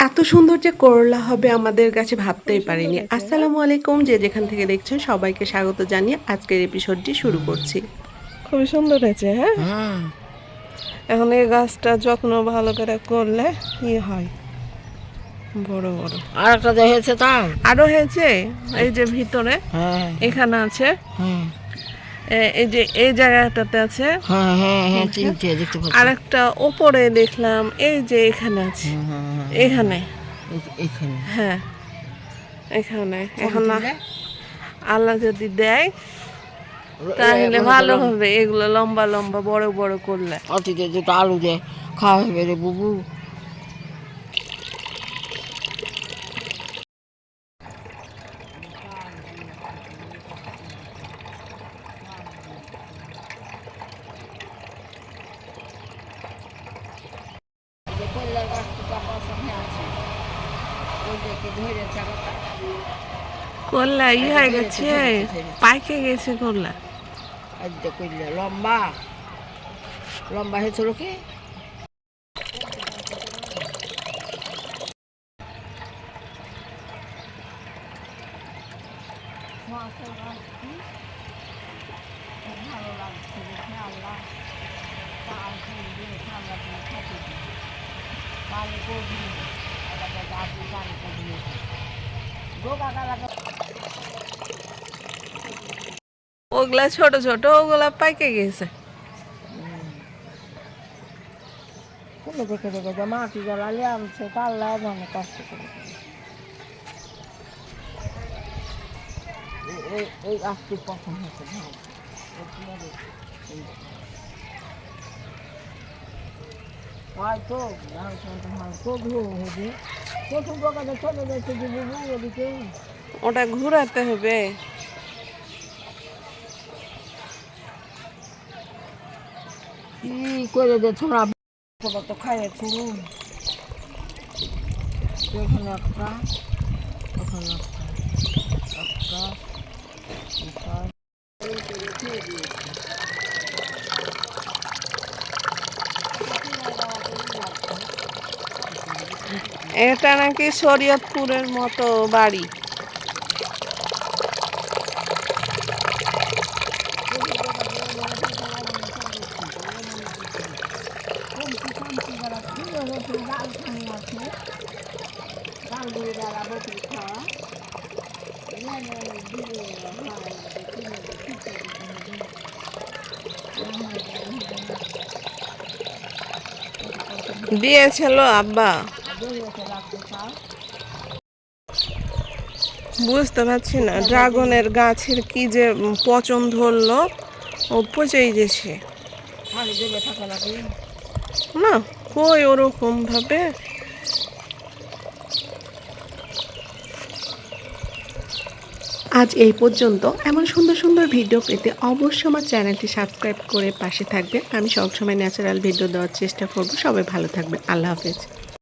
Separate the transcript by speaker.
Speaker 1: এত সুন্দর যে করলা হবে আমাদের কাছে ভাবতেই
Speaker 2: খুবই সুন্দর
Speaker 1: পারিনি।
Speaker 2: হয়েছে না?
Speaker 1: আসসালামু আলাইকুম, যে যেখান থেকে দেখছেন সবাইকে স্বাগত জানিয়ে আজকের এপিসোডটি শুরু করছি।
Speaker 2: খুবই সুন্দর হয়েছে, হ্যাঁ।
Speaker 3: হুম।
Speaker 2: এখন এই গাছটা যত্ন ভালো করে করলে হয় বড় বড়।
Speaker 3: আর একটা হয়েছে তাও।
Speaker 2: আরো হয়েছে এই যে ভিতরে
Speaker 3: হ্যাঁ
Speaker 2: এখানে আছে,
Speaker 3: হ্যাঁ
Speaker 2: এই যে এই জায়গাটাতে আছে,
Speaker 3: হ্যাঁ হ্যাঁ হ্যাঁ চিনতে দেখতে পাচ্ছি।
Speaker 2: আর একটা ওপরে দেখলাম এই যে এখানে আছে, এখানে
Speaker 3: এখানে
Speaker 2: হ্যাঁ এখানে। এখন আল্লাহ যদি দেয় তাহলে ভালো হবে, এগুলো লম্বা লম্বা বড় বড় করলে।
Speaker 3: অতীতে দুটো আলু দিয়ে খাওয়া হবে রে বুবু।
Speaker 2: করলা হয়ে গেছে, পাইকে গেছে করলা।
Speaker 3: লম্বা লম্বা হয়েছিল কি? ভালো লাগছে দেখে আল্লাহ পানি করবি পানি করবি
Speaker 2: ওগুলা ছোট ছোট, ওগুলা পাইকে গেছে।
Speaker 3: দেখে দেখে যে মাটি জ্বালালে আনছে পাল্লা অনেক কষ্ট করে। এই গাছটি পছন্দ হচ্ছে হয়তো প্রথম প্রকাশে চলে যাচ্ছে যে বুবু ওদিকে।
Speaker 2: ওটা ঘুরাতে হবে।
Speaker 3: কি করে যে ছোড়া তো খাইয়েছি এখানে একটা, ওখানে একটা একটা
Speaker 2: এটা নাকি শরীয়তপুরের মতো বাড়ি। দিয়েছিল আব্বা, বুঝতে পারছি না ড্রাগনের গাছের কি যে পচন ধরলো, ও পচেই গেছে না। কই ওরকম ভাবে।
Speaker 1: আজ এই পর্যন্ত। এমন সুন্দর সুন্দর ভিডিও পেতে অবশ্যই আমার চ্যানেলটি সাবস্ক্রাইব করে পাশে থাকবেন। আমি সবসময় ন্যাচারাল ভিডিও দেওয়ার চেষ্টা করব। সবাই ভালো থাকবেন। আল্লাহ হাফেজ।